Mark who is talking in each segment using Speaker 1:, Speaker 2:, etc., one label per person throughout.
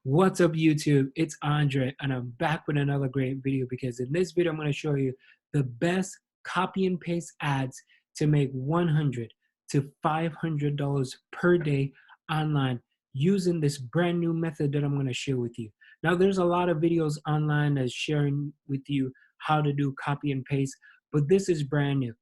Speaker 1: What's up, YouTube? It's Andre, and I'm back with another great video because in this video, I'm going to show you the best copy and paste ads to make $100 to $500 per day online using this brand new method that I'm going to share with you. Now, there's a lot of videos online that's sharing with you how to do copy and paste, but this is brand new.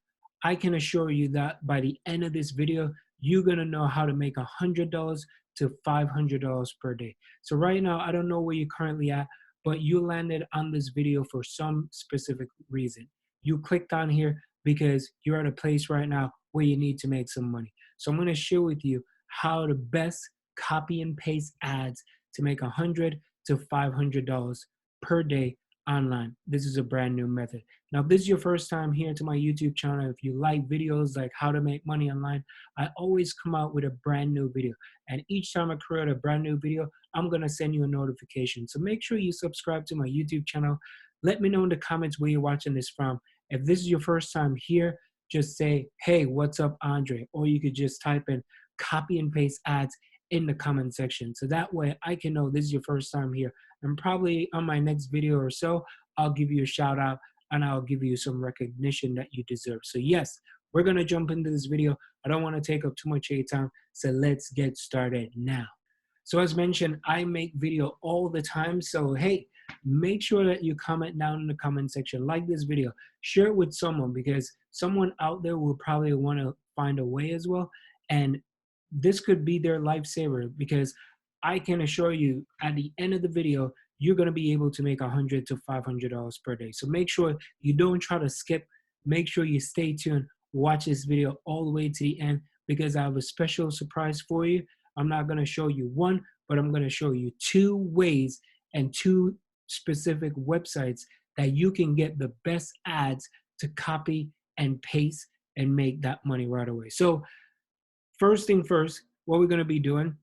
Speaker 1: I can assure you that by the end of this video, you're going to know how to make $100 to $500 per day. So right now, I don't know where you're currently at, but you landed on this video for some specific reason. You clicked on here because you're at a place right now where you need to make some money. So I'm going to share with you how to best copy and paste ads to make $100 to $500 per day online. This is a brand new method. Now, if this is your first time here to my YouTube channel, if you like videos like how to make money online, I always come out with a brand new video. And each time I create a brand new video, I'm going to send you a notification. So make sure you subscribe to my YouTube channel. Let me know in the comments where you're watching this from. If this is your first time here, just say, hey, what's up, Andre? Or you could just type in copy and paste ads in the comment section. So that way I can know this is your first time here. And probably on my next video or so, I'll give you a shout out and I'll give you some recognition that you deserve. So yes, we're going to jump into this video. I don't want to take up too much of your time. So let's get started now. So as mentioned, I make video all the time. So hey, make sure that you comment down in the comment section, like this video, share it with someone because someone out there will probably want to find a way as well. And this could be their lifesaver because I can assure you at the end of the video, you're going to be able to make $100 to $500 per day. So make sure you don't try to skip. Make sure you stay tuned. Watch this video all the way to the end because I have a special surprise for you. I'm not going to show you one, but I'm going to show you two ways and two specific websites that you can get the best ads to copy and paste and make that money right away. So first thing first, what we're going to be doing,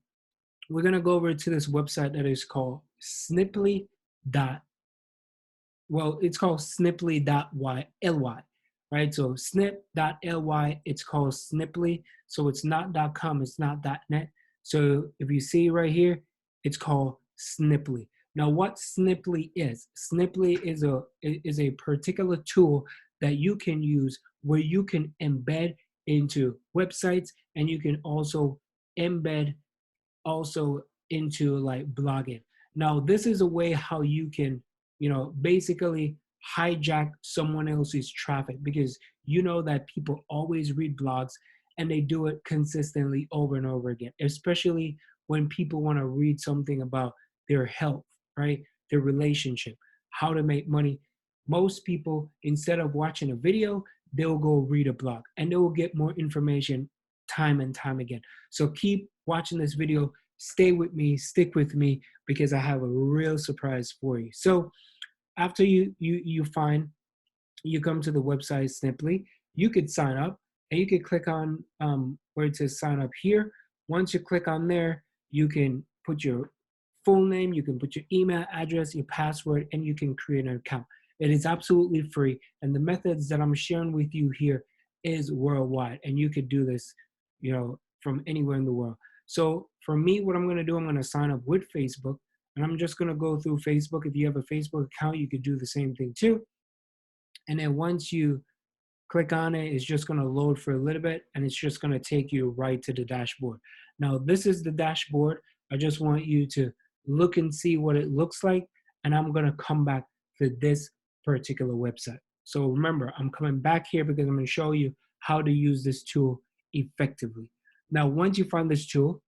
Speaker 1: we're going to go over to this website that is called Sniply. It's called Sniply.ly, right? So snip.ly, it's called Sniply. So it's not .com, it's not .net. So if you see right here, it's called Sniply. Now what Sniply is a particular tool that you can use where you can embed into websites and you can also embed also into like blogging. Now this is a way how you can, basically hijack someone else's traffic because you know that people always read blogs and they do it consistently over and over again, especially when people want to read something about their health, right? Their relationship, how to make money. Most people, instead of watching a video, they'll go read a blog and they will get more information time and time again. So keep watching this video, stay with me, stick with me, because I have a real surprise for you. So after you come to the website Sniply, you could sign up and you could click on where it says sign up here. Once you click on there, you can put your full name, you can put your email address, your password, and you can create an account. It is absolutely free. And the methods that I'm sharing with you here is worldwide. And you could do this, from anywhere in the world. So for me, what I'm going to do, I'm going to sign up with Facebook. And I'm just going to go through Facebook. If you have a Facebook account, you could do the same thing too. And then once you click on it, it's just going to load for a little bit and it's just going to take you right to the dashboard. Now, this is the dashboard. I just want you to look and see what it looks like. And I'm going to come back to this particular website. So remember, I'm coming back here because I'm going to show you how to use this tool effectively. Now, once you find this tool,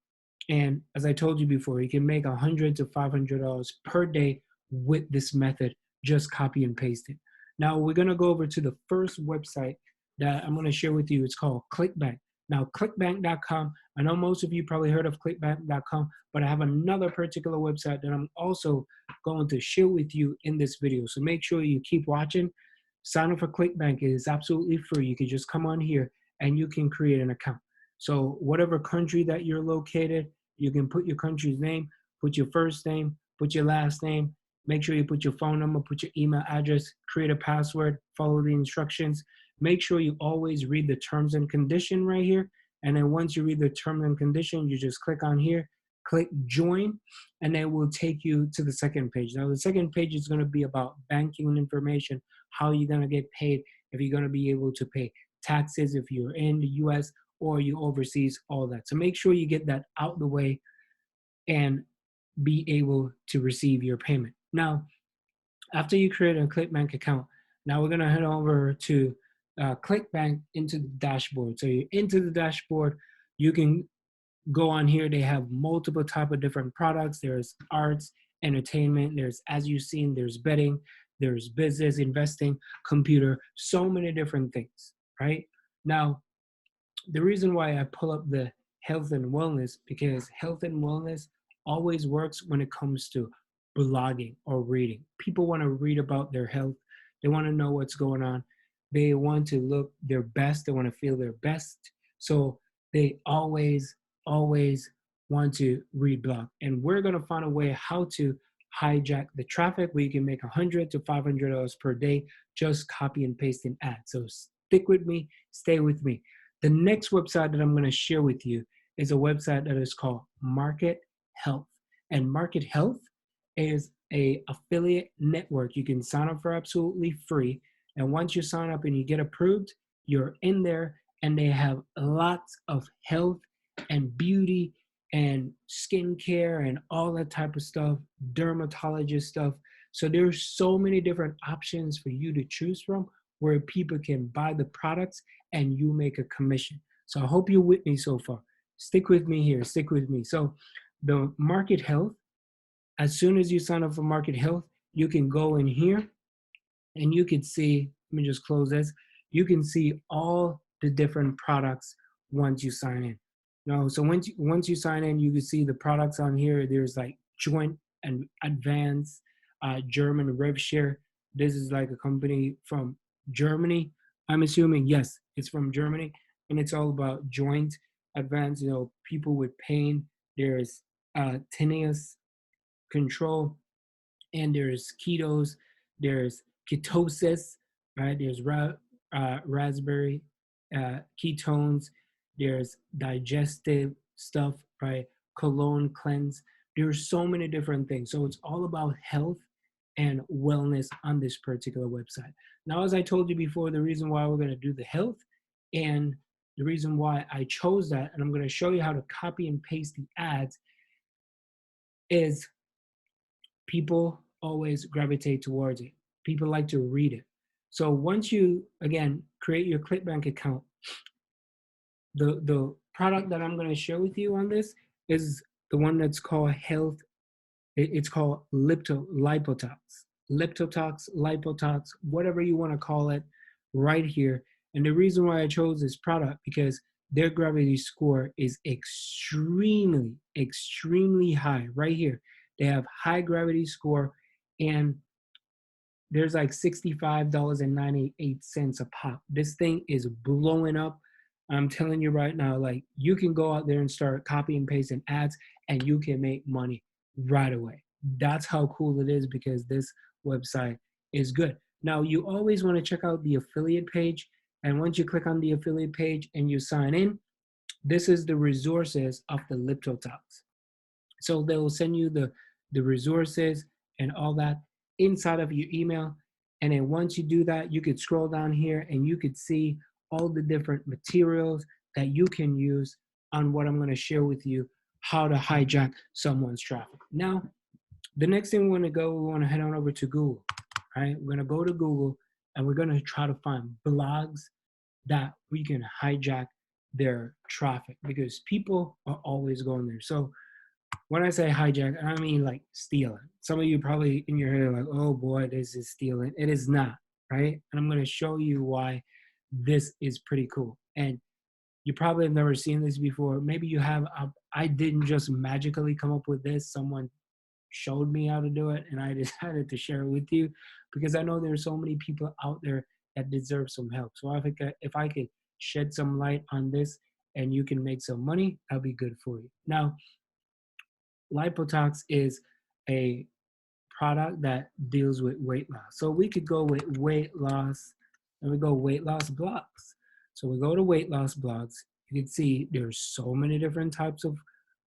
Speaker 1: and as I told you before, you can make $100 to $500 per day with this method, just copy and paste it. Now we're gonna go over to the first website that I'm gonna share with you. It's called Clickbank. Now clickbank.com, I know most of you probably heard of clickbank.com, but I have another particular website that I'm also going to share with you in this video. So make sure you keep watching. Sign up for Clickbank. It is absolutely free. You can just come on here and you can create an account. So whatever country that you're located, you can put your country's name, put your first name, put your last name, make sure you put your phone number, put your email address, create a password, follow the instructions. Make sure you always read the terms and condition right here. And then once you read the terms and conditions, you just click on here, click join, and it will take you to the second page. Now, the second page is going to be about banking information, how you're going to get paid, if you're going to be able to pay taxes, if you're in the US or you overseas, all that. So make sure you get that out the way and be able to receive your payment. Now, after you create a Clickbank account, now we're gonna head over to Clickbank into the dashboard. So you're into the dashboard, you can go on here. They have multiple type of different products. There's arts, entertainment, there's, as you've seen, there's betting, there's business, investing, computer, so many different things, right? Now, the reason why I pull up the health and wellness, because health and wellness always works when it comes to blogging or reading. People want to read about their health. They want to know what's going on. They want to look their best. They want to feel their best. So they always want to read blog. And we're going to find a way how to hijack the traffic where you can make $100 to $500 per day just copy and pasting ads. So stick with me, stay with me. The next website that I'm going to share with you is a website that is called Market Health. And Market Health is a affiliate network. You can sign up for absolutely free. And once you sign up and you get approved, you're in there, and they have lots of health and beauty and skincare and all that type of stuff, dermatologist stuff. So there's so many different options for you to choose from where people can buy the products and you make a commission. So I hope you're with me so far. Stick with me here, stick with me. So the Market Health, as soon as you sign up for Market Health, you can go in here and you can see, let me just close this. You can see all the different products once you sign in. No, so once you sign in, you can see the products on here. There's like Joint and Advanced, German RevShare. This is like a company from Germany. I'm assuming, yes, it's from Germany, and it's all about joint advance, people with pain. There's tinnitus control, and there's ketos, there's ketosis, right? There's raspberry ketones, there's digestive stuff, right? Colon cleanse. There's so many different things. So it's all about health and wellness on this particular website. Now, as I told you before, the reason why we're going to do the health and the reason why I chose that, and I'm going to show you how to copy and paste the ads, is people always gravitate towards it. People like to read it. So once you, again, create your Clickbank account, the product that I'm going to share with you on this is the one that's called health. It's called Lipotox, Lipotox, whatever you want to call it, right here. And the reason why I chose this product, because their gravity score is extremely high right here. They have high gravity score, and there's like $65.98 a pop. This thing is blowing up. I'm telling you right now, like, you can go out there and start copy and pasting ads and you can make money right away. That's how cool it is, because this website is good. Now, you always want to check out the affiliate page. And once you click on the affiliate page and you sign in, this is the resources of the Lipotox. So they will send you the resources and all that inside of your email. And then once you do that, you could scroll down here and you could see all the different materials that you can use on what I'm going to share with you, how to hijack someone's traffic. Now, the next thing we want to head on over to Google, right? We're going to go to Google and we're going to try to find blogs that we can hijack their traffic, because people are always going there. So when I say hijack, I mean like stealing. Some of you probably in your head are like, oh boy, this is stealing. It is not, right? And I'm going to show you why this is pretty cool. And you probably have never seen this before. Maybe you have. I didn't just magically come up with this. Someone showed me how to do it, and I decided to share it with you, because I know there are so many people out there that deserve some help. So if I could shed some light on this and you can make some money, that'll be good for you. Now, Lipotox is a product that deals with weight loss. So we could go with weight loss, and we go weight loss blogs. So we go to weight loss blogs. You can see there's so many different types of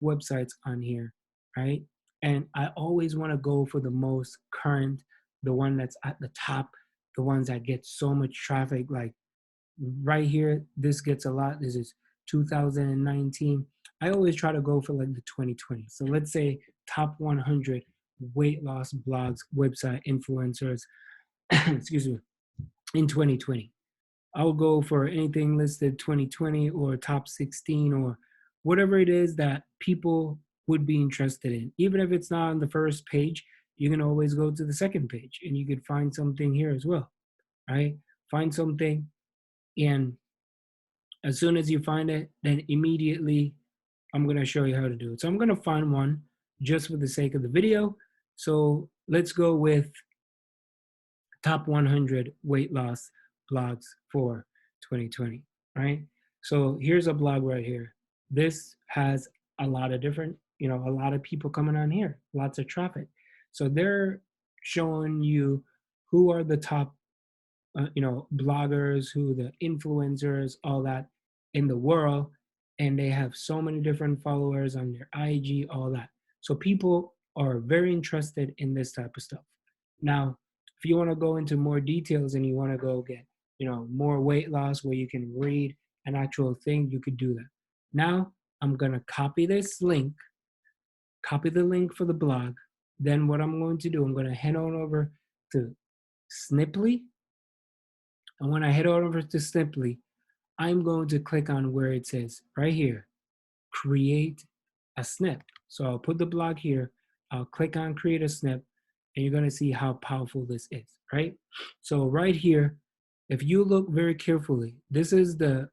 Speaker 1: websites on here, right? And I always want to go for the most current, the one that's at the top, the ones that get so much traffic. Like right here, this gets a lot. This is 2019. I always try to go for like the 2020. So let's say top 100 weight loss blogs, website influencers, excuse me, in 2020. I'll go for anything listed 2020 or top 16 or whatever it is that people would be interested in. Even if it's not on the first page, you can always go to the second page and you could find something here as well, right? Find something, and as soon as you find it, then immediately I'm going to show you how to do it. So I'm going to find one just for the sake of the video. So let's go with top 100 weight loss blogs for 2020, right? So here's a blog right here. This has a lot of different, a lot of people coming on here, lots of traffic. So they're showing you who are the top, bloggers, who the influencers, all that in the world. And they have so many different followers on their IG, all that. So people are very interested in this type of stuff. Now, if you want to go into more details and you want to go get, more weight loss where you can read an actual thing, you could do that. Now, I'm going to copy this link, copy the link for the blog. Then what I'm going to do, I'm going to head on over to Sniply. And when I head on over to Sniply, I'm going to click on where it says right here, create a snip. So I'll put the blog here, I'll click on create a snip, and you're gonna see how powerful this is, right? So right here, if you look very carefully, this is the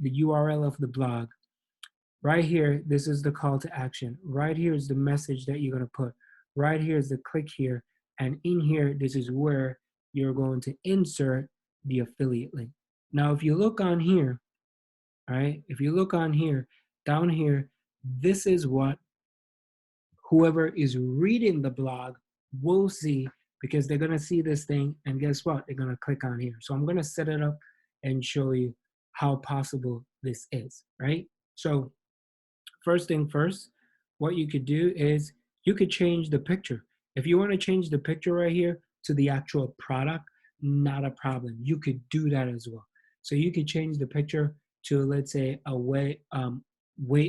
Speaker 1: URL of the blog. Right here, this is the call to action. Right here is the message that you're gonna put. Right here is the click here. And in here, this is where you're going to insert the affiliate link. Now, if you look on here, right? If you look on here, down here, this is what whoever is reading the blog will see, because they're going to see this thing, and guess what? They're going to click on here. So I'm going to set it up and show you how possible this is, right? So first thing first, what you could do is you could change the picture. If you want to change the picture right here to the actual product, not a problem. You could do that as well. So you could change the picture to, let's say, a weight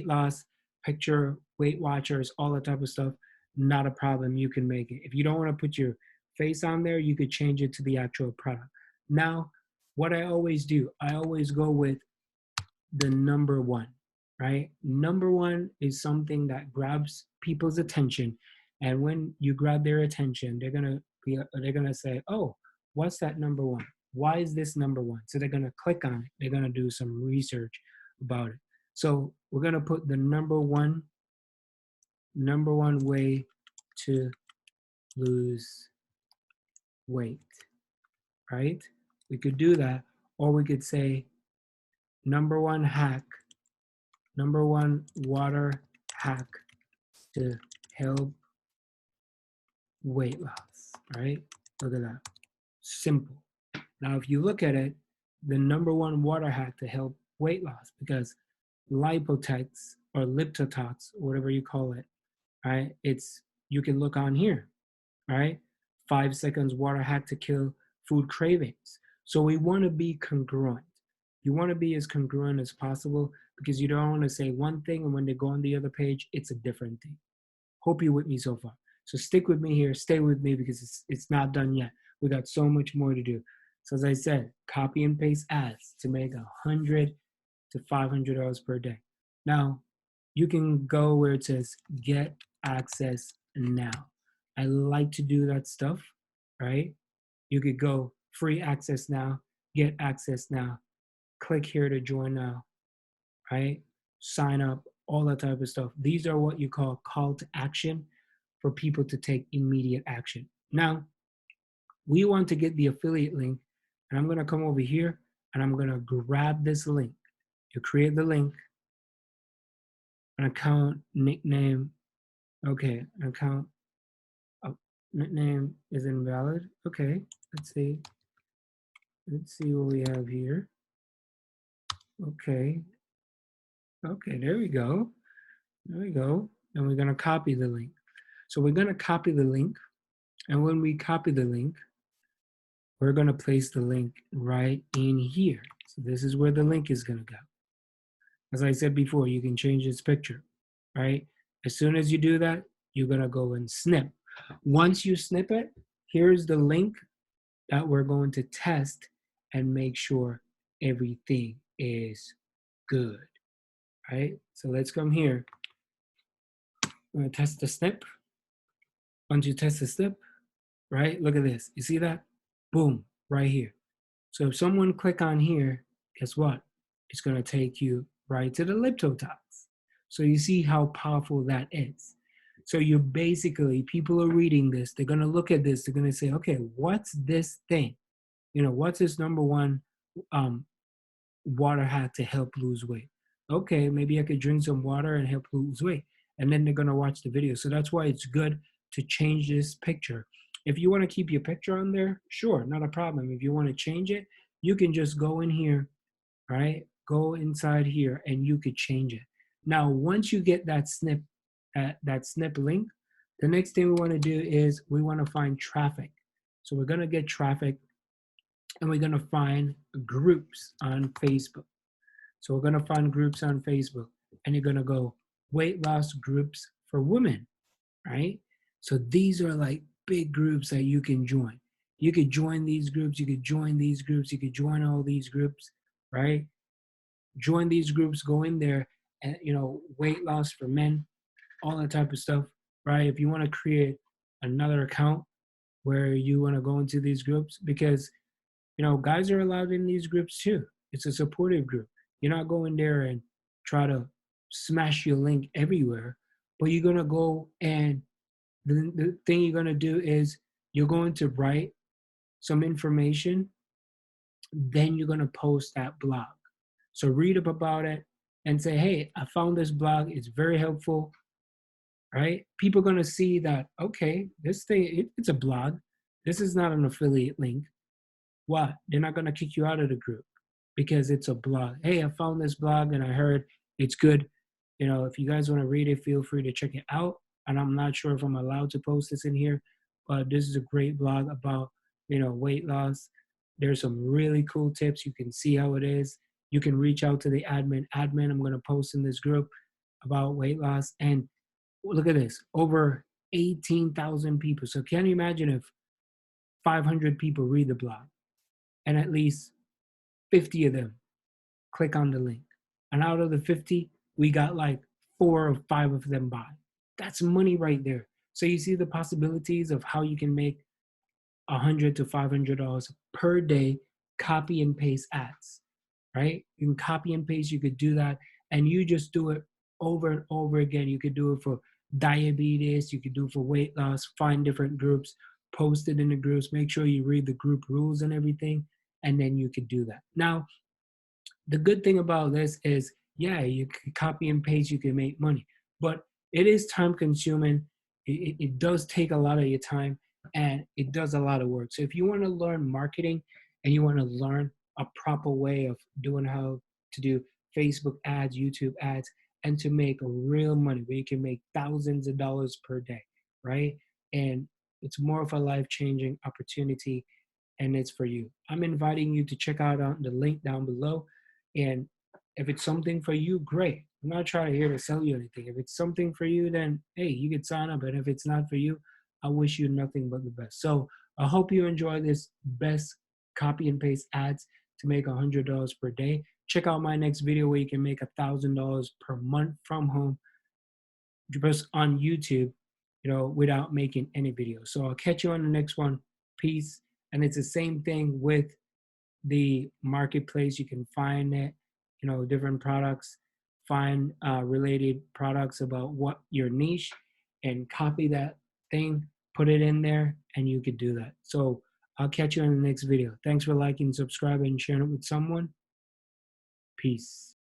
Speaker 1: loss picture, Weight Watchers, all that type of stuff. Not a problem. You can make it. If you don't want to put your face on there, you could change it to the actual product. Now, what I always do, I always go with the number one, right? Number one is something that grabs people's attention, and when you grab their attention, they're gonna say, "Oh, what's that number one? Why is this number one?" So they're gonna click on it. They're gonna do some research about it. So we're gonna put the number one way to lose weight, right? We could do that, or we could say number one hack, number one water hack to help weight loss, right? Look at that. Simple. Now, if you look at it, the number one water hack to help weight loss, because lipotex or liptotox, whatever you call it, right? You can look on here, right? 5 seconds water hack to kill food cravings. So we want to be congruent. You want to be as congruent as possible, because you don't want to say one thing and when they go on the other page, it's a different thing. Hope you're with me so far. So stick with me here, stay with me, because it's not done yet. We got so much more to do. So as I said, copy and paste ads to make $100 to $500 per day. Now, you can go where it says get access now. I like to do that stuff, right? You could go free access now, get access now, click here to join now, right? Sign up, all that type of stuff. These are what you call to action for people to take immediate action. Now, we want to get the affiliate link, and I'm going to come over here and I'm going to grab this link. You create the link, an account, nickname. Okay, an account, nickname is invalid. Okay, let's see. Let's see what we have here. Okay, there we go. There we go. And we're going to copy the link. So we're going to copy the link. And when we copy the link, we're going to place the link right in here. So this is where the link is going to go. As I said before, you can change its picture, right? As soon as you do that, you're going to go and snip. Once you snip it, here's the link that we're going to test and make sure everything is good, right? So let's come here. We're going to test the snip. Once you test the snip, right? Look at this. You see that? Boom, right here. So if someone click on here, guess what? It's going to take you right to the liptotalks. So you see how powerful that is. So you basically, people are reading this, they're going to look at this, they're going to say, okay, what's this thing? You know, what's this number one um, water hack to help lose weight? Okay, maybe I could drink some water and help lose weight. And then they're going to watch the video. So that's why it's good to change this picture. If you want to keep your picture on there, sure, not a problem. If you want to change it, you can just go in here, right? Go inside here and you could change it. Now, once you get that snip link, the next thing we want to do is we want to find traffic. So we're going to get traffic and we're going to find groups on Facebook. So we're going to find groups on Facebook and you're going to go weight loss groups for women, right? So these are like big groups that you can join. You could join these groups, you could join these groups, you could join all these groups, right? Join these groups, go in there and, you know, weight loss for men, all that type of stuff, right? If you want to create another account where you want to go into these groups, because, you know, guys are allowed in these groups too. It's a supportive group. You're not going there and try to smash your link everywhere, but you're going to go and the thing you're going to do is you're going to write some information, then you're going to post that blog. So read up about it and say, hey, I found this blog. It's very helpful, right? People are going to see that, okay, this thing, it's a blog. This is not an affiliate link. What? They're not going to kick you out of the group because it's a blog. Hey, I found this blog and I heard it's good. You know, if you guys want to read it, feel free to check it out. And I'm not sure if I'm allowed to post this in here, but this is a great blog about, you know, weight loss. There's some really cool tips. You can see how it is. You can reach out to the admin. Admin, I'm going to post in this group about weight loss. And look at this, over 18,000 people. So can you imagine if 500 people read the blog and at least 50 of them click on the link? And out of the 50, we got like 4 or 5 of them buy. That's money right there. So you see the possibilities of how you can make $100 to $500 per day, copy and paste ads, right? You can copy and paste, you could do that, and you just do it over and over again. You could do it for diabetes, you could do it for weight loss, find different groups, post it in the groups, make sure you read the group rules and everything, and then you could do that. Now, the good thing about this is, yeah, you can copy and paste, you can make money, but it is time consuming. It does take a lot of your time and it does a lot of work. So if you want to learn marketing and you want to learn a proper way of doing how to do Facebook ads, YouTube ads, and to make real money where you can make thousands of dollars per day, right? And it's more of a life-changing opportunity and it's for you. I'm inviting you to check out the link down below. And if it's something for you, great. I'm not trying to here to sell you anything. If it's something for you, then hey, you can sign up. And if it's not for you, I wish you nothing but the best. So I hope you enjoy this best copy and paste ads to make $100 per day. Check out my next video where you can make $1,000 per month from home just on YouTube, you know, without making any videos. So I'll catch you on the next one. Peace. And it's the same thing with the marketplace. You can find it, you know, different products, find related products about what your niche and copy that thing, put it in there, and you could do that. So I'll catch you in the next video. Thanks for liking, subscribing, and sharing it with someone. Peace.